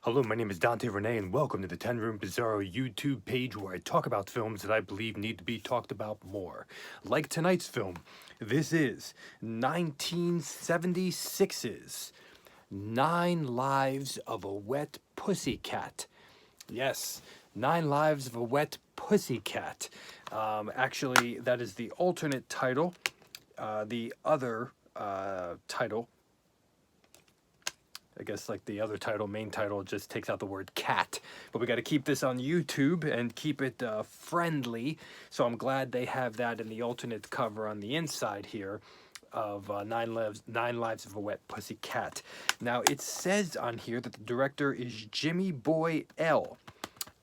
Hello, my name is Dante Renee, and welcome to the 10 Room Bizarro YouTube page where I talk about films that I believe need to be talked about more. Like tonight's film, this is 1976's 9 Lives of a Wet Pussycat. Yes, 9 Lives of a Wet Pussycat. Actually, that is the alternate title. The other title, I guess like the other title, main title, just takes out the word cat. But we got to keep this on YouTube and keep it friendly. So I'm glad they have that in the alternate cover on the inside here of Nine Lives of a Wet Pussycat. Now it says on here that the director is Jimmy Boy L.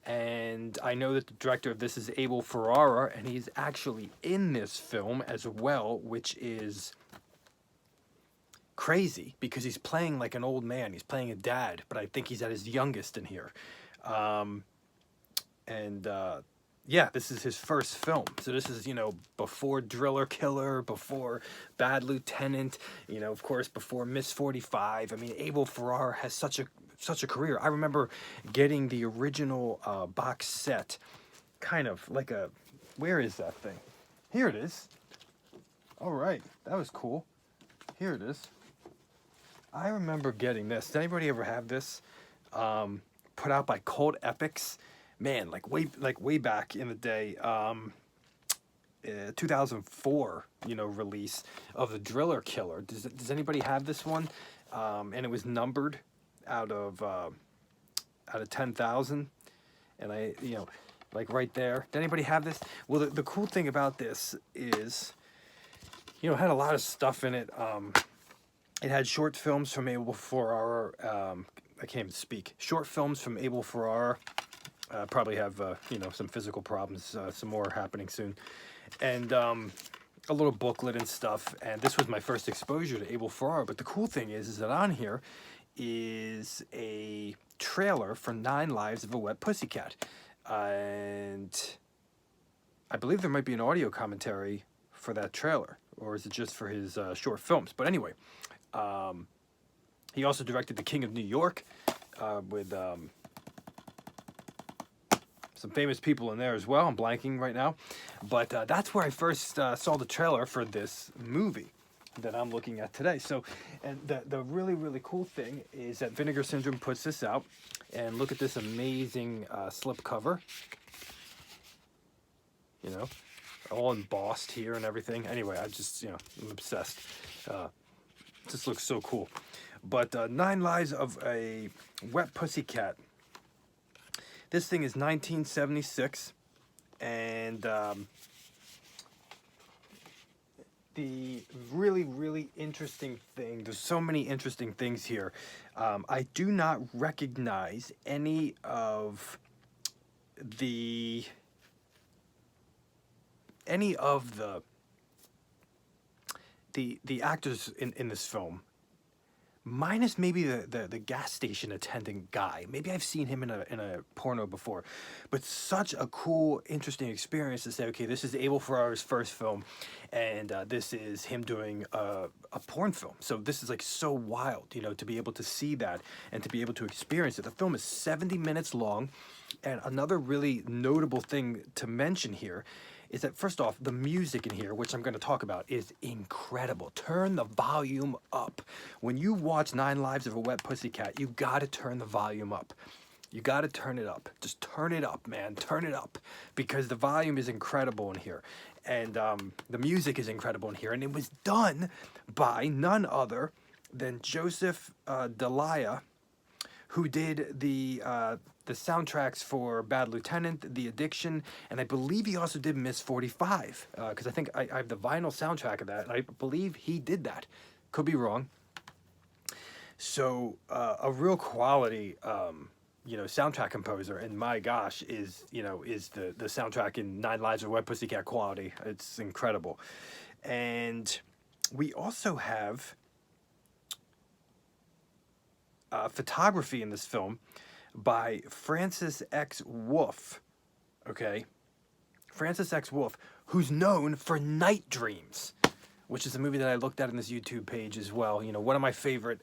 And I know that the director of this is Abel Ferrara, and he's actually in this film as well, which is crazy because he's playing like an old man. He's playing a dad, but I think he's at his youngest in here. Yeah, this is his first film. So this is, before Driller Killer, before Bad Lieutenant, of course, before Miss 45. I mean, Abel Ferrara has such a career. I remember getting the original box set, kind of like a, where is that thing? Here it is. All right, that was cool. Here it is. I remember getting this. Did anybody ever have this? Put out by Cult Epics. Man, like way back in the day. 2004, release of the Driller Killer. Does anybody have this one? And it was numbered out of 10,000. And I, like right there. Did anybody have this? Well, the cool thing about this is, it had a lot of stuff in it. It had short films from Abel Ferrara. I can't even speak. Short films from Abel Ferrara. Probably have, some physical problems. Some more happening soon. And a little booklet and stuff. And this was my first exposure to Abel Ferrara. But the cool thing is that on here is a trailer for 9 Lives of a Wet Pussycat. And I believe there might be an audio commentary for that trailer. Or is it just for his short films? But anyway, he also directed The King of New York with some famous people in there as well. I'm blanking right now. But that's where I first saw the trailer for this movie that I'm looking at today. So, and the really, really cool thing is that Vinegar Syndrome puts this out. And look at this amazing slipcover. All embossed here and everything. Anyway, I'm obsessed. This looks so cool. But 9 Lives of a Wet Pussycat. This thing is 1976. And the really, really interesting thing, there's so many interesting things here. I do not recognize any of the actors in this film, minus maybe the gas station attendant guy. Maybe I've seen him in a porno before, but such a cool, interesting experience to say, okay, this is Abel Ferrara's first film, and this is him doing a porn film. So this is like so wild, to be able to see that and to be able to experience it. The film is 70 minutes long, and another really notable thing to mention here is that, first off, the music in here, which I'm going to talk about, is incredible. Turn the volume up. When you watch 9 Lives of a Wet Pussycat, you got to turn the volume up. You got to turn it up. Just turn it up, man. Turn it up. Because the volume is incredible in here. And the music is incredible in here. And it was done by none other than Joseph Delia, who did the soundtracks for Bad Lieutenant, The Addiction, and I believe he also did Miss 45, because I think I have the vinyl soundtrack of that, and I believe he did that. Could be wrong. So a real quality, soundtrack composer, and my gosh, is the soundtrack in 9 Lives of a Wet Pussycat quality. It's incredible. And we also have photography in this film by Francis X. Wolf. Okay? Francis X. Wolf, who's known for Night Dreams, which is a movie that I looked at in this YouTube page as well. One of my favorite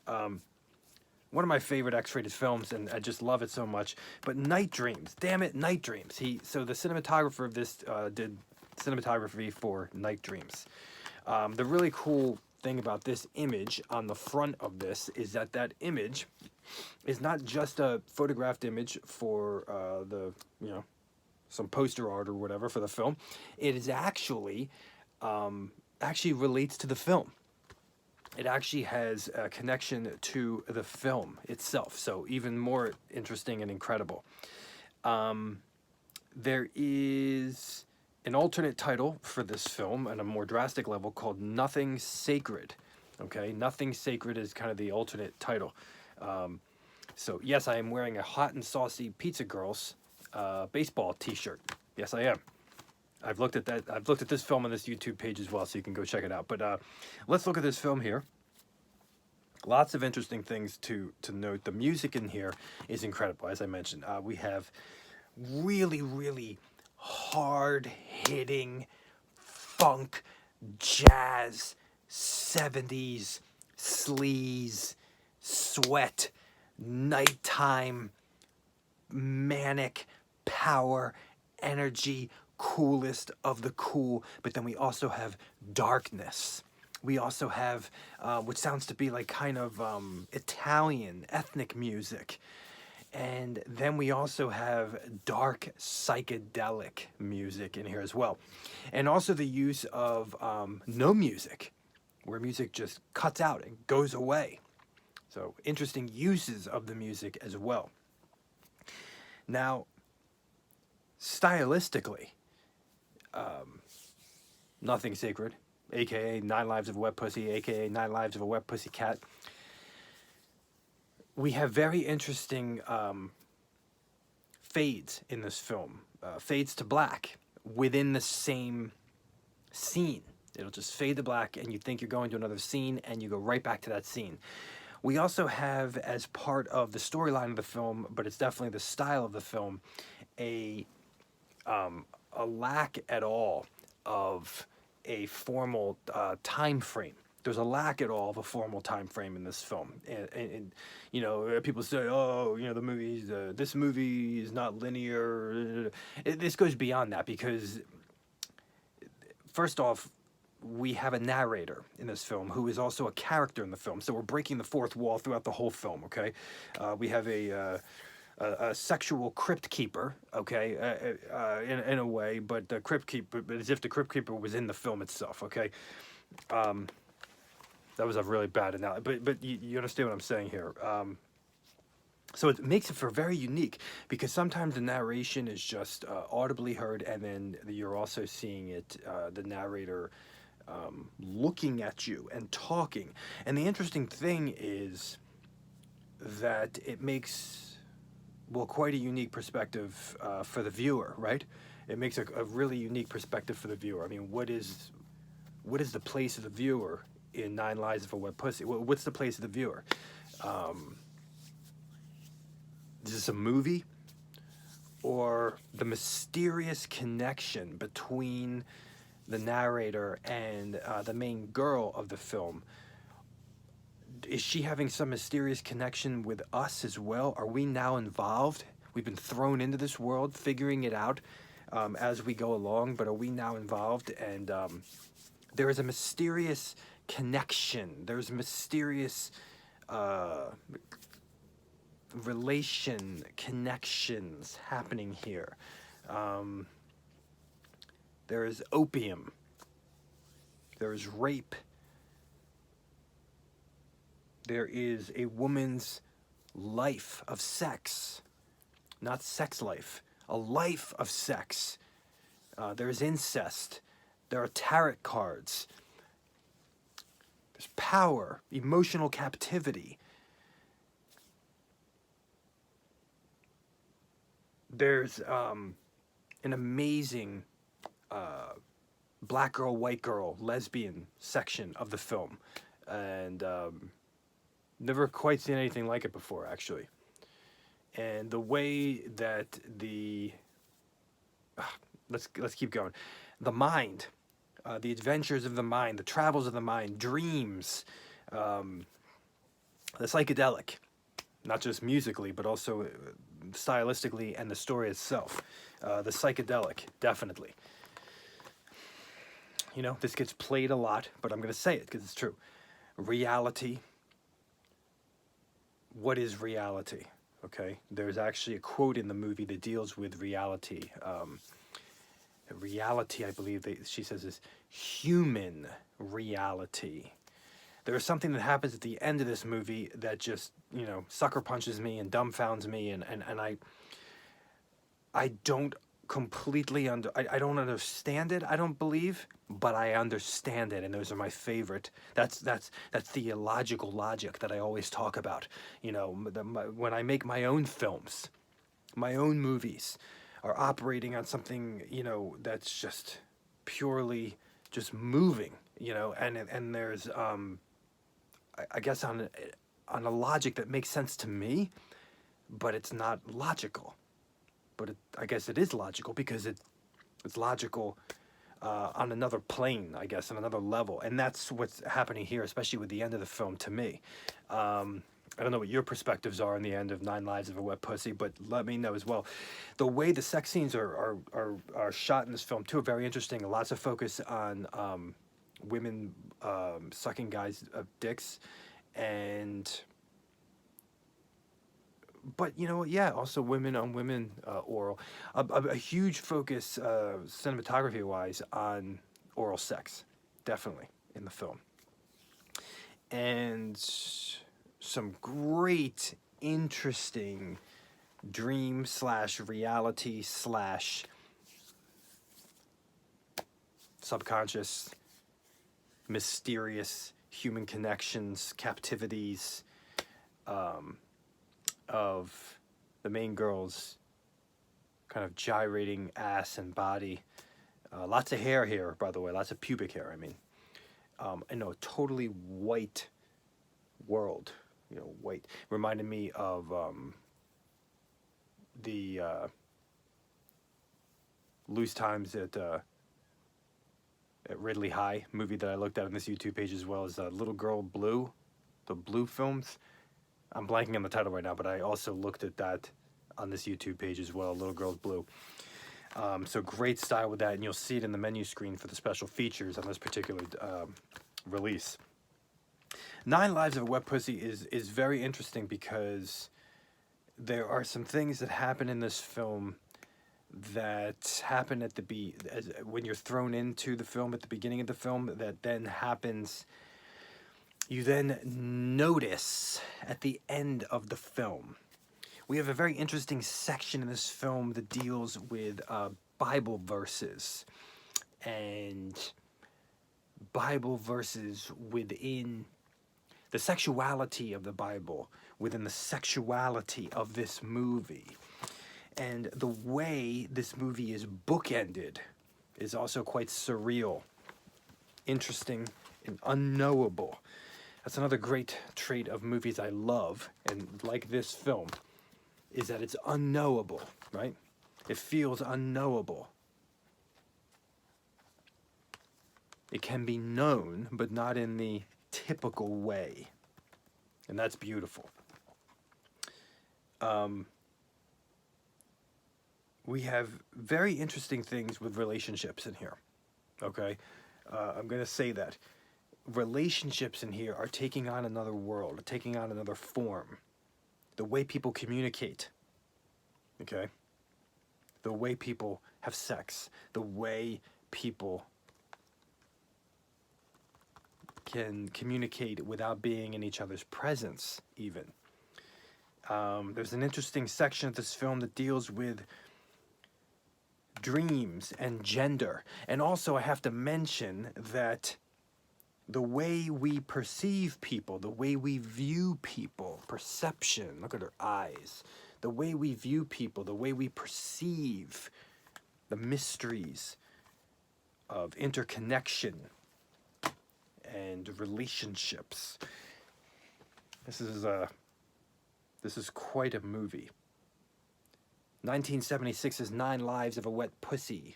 one of my favorite X-rated films, and I just love it so much. But Night Dreams, damn it, Night Dreams. So the cinematographer of this did cinematography for Night Dreams. The really cool thing about this image on the front of this is that that image is not just a photographed image for the, you know, some poster art or whatever for the film. It is actually relates to the film. It actually has a connection to the film itself, so even more interesting and incredible. There is an alternate title for this film on a more drastic level called Nothing Sacred. Okay, Nothing Sacred is kind of the alternate title. So yes, I am wearing a Hot and Saucy Pizza Girls baseball T-shirt. Yes, I am. I've looked at that. I've looked at this film on this YouTube page as well, so you can go check it out. But let's look at this film here. Lots of interesting things to note. The music in here is incredible, as I mentioned. We have really, really hard-hitting funk, jazz, 70s, sleaze, sweat, nighttime, manic, power, energy, coolest of the cool. But then we also have darkness. We also have what sounds to be like kind of Italian ethnic music. And then we also have dark psychedelic music in here as well. And also the use of no music, where music just cuts out and goes away. So interesting uses of the music as well. Now, stylistically, Nothing Sacred, aka 9 Lives of a Wet Pussy, aka 9 Lives of a Wet Pussy Cat. We have very interesting fades in this film, fades to black within the same scene. It'll just fade to black and you think you're going to another scene and you go right back to that scene. We also have, as part of the storyline of the film, but it's definitely the style of the film, a lack at all of a formal time frame. There's a lack at all of a formal time frame in this film, and you know, people say, oh, you know, the movies, this movie is not linear. This goes beyond that, because first off, we have a narrator in this film who is also a character in the film, so we're breaking the fourth wall throughout the whole film. Okay, we have a sexual crypt keeper, okay, in a way, but the crypt keeper, but as if the crypt keeper was in the film itself. Okay. That was a really bad analogy, but you understand what I'm saying here. So it makes it for very unique, because sometimes the narration is just audibly heard, and then you're also seeing it, the narrator looking at you and talking. And the interesting thing is that it makes, well, quite a unique perspective for the viewer, right? It makes a really unique perspective for the viewer. I mean, what is the place of the viewer in 9 Lives of a Wet Pussy? What's the place of the viewer? Is this a movie? Or the mysterious connection between the narrator and the main girl of the film? Is she having some mysterious connection with us as well? Are we now involved? We've been thrown into this world, figuring it out as we go along, but are we now involved? And there is a mysterious connection. There's mysterious connections happening here. There is opium. There is rape. There is a woman's life of sex, not sex life, a life of sex. There is incest. There are tarot cards. There's power, emotional captivity. There's an amazing black girl, white girl, lesbian section of the film. And never quite seen anything like it before, actually. And the way that let's keep going. The mind, the adventures of the mind, the travels of the mind, dreams, the psychedelic. not just musically, but also stylistically and the story itself. The psychedelic, definitely. You know, this gets played a lot, but I'm going to say it because it's true. Reality. What is reality? Okay, there's actually a quote in the movie that deals with reality. Reality, I believe she says, is human reality. There is something that happens at the end of this movie that just, you know, sucker punches me and dumbfounds me, and I don't completely I don't understand it, I don't believe, but I understand it, and those are my favorite. That's theological logic that I always talk about. You know, when I make my own films, my own movies are operating on something, you know, that's just purely just moving, you know, and there's I guess on a logic that makes sense to me, but it's not logical. But I guess it is logical because it's logical on another plane, I guess, on another level. And that's what's happening here, especially with the end of the film, to me. I don't know what your perspectives are on the end of Nine Lives of a Wet Pussy, but let me know as well. The way the sex scenes are shot in this film, too, are very interesting. Lots of focus on women sucking guys' dicks, but you know what? Yeah, also women on women oral. A huge focus cinematography-wise on oral sex, definitely in the film, and some great, interesting dream slash reality slash subconscious, mysterious human connections, captivities. Of the main girl's kind of gyrating ass and body. Lots of hair here, by the way, lots of pubic hair, I mean. And a totally white world, you know, white. Reminded me of the Loose Times at Ridley High movie that I looked at on this YouTube page, as well as Little Girl Blue, the Blue films. I'm blanking on the title right now, but I also looked at that on this YouTube page as well, Little Girls Blue. So great style with that, and you'll see it in the menu screen for the special features on this particular release. Nine Lives of a Wet Pussy is very interesting because there are some things that happen in this film that happen at when you're thrown into the film at the beginning of the film, that then happens. You then notice at the end of the film. We have a very interesting section in this film that deals with Bible verses and Bible verses within the sexuality of the Bible, within the sexuality of this movie. And the way this movie is bookended is also quite surreal, interesting, and unknowable. That's another great trait of movies I love, and like this film, is that it's unknowable, right? It feels unknowable. It can be known, but not in the typical way. And that's beautiful. We have very interesting things with relationships in here, okay? I'm going to say that. Relationships in here are taking on another world, taking on another form. The way people communicate, okay? The way people have sex, the way people can communicate without being in each other's presence, even. There's an interesting section of this film that deals with dreams and gender. And also I have to mention that the way we perceive people, the way we view people, perception, look at her eyes, the way we view people, the way we perceive the mysteries of interconnection and relationships. This is quite a movie. 1976's Nine Lives of a Wet Pussy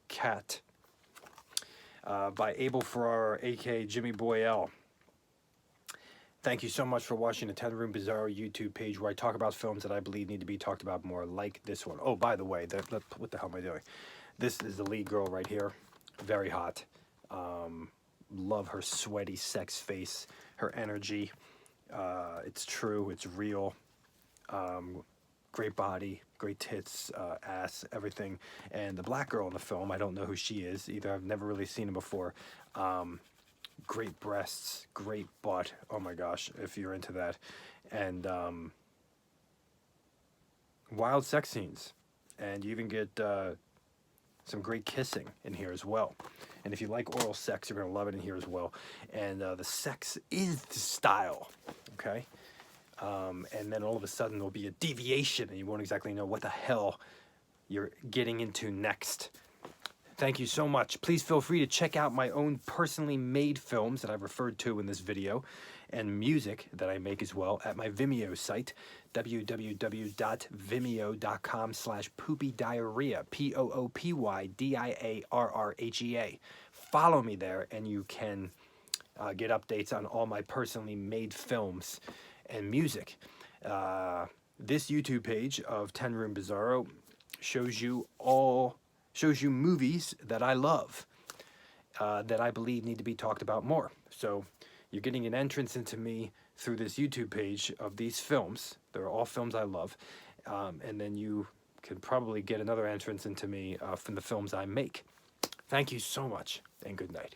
Cat. By Abel Ferrara, a.k.a. Jimmy Boyle. Thank you so much for watching the 10 Room Bizarro YouTube page where I talk about films that I believe need to be talked about more, like this one. Oh, by the way, what the hell am I doing? This is the lead girl right here. Very hot. Love her sweaty sex face, her energy. It's true, it's real. Great body, great tits, ass, everything. And the black girl in the film, I don't know who she is either. I've never really seen her before. Great breasts, great butt. Oh my gosh, if you're into that. And wild sex scenes. And you even get some great kissing in here as well. And if you like oral sex, you're going to love it in here as well. And the sex is the style, okay? And then all of a sudden there'll be a deviation and you won't exactly know what the hell you're getting into next. Thank you so much. Please feel free to check out my own personally made films that I've referred to in this video and music that I make as well at my Vimeo site, www.vimeo.com/poopydiarrhea, POOPYDIARRHEA. Follow me there and you can get updates on all my personally made films and music. This YouTube page of 10 Room Bizarro shows you movies that I love, that I believe need to be talked about more. So you're getting an entrance into me through this YouTube page of these films. They're all films I love. And then you can probably get another entrance into me from the films I make. Thank you so much, and good night.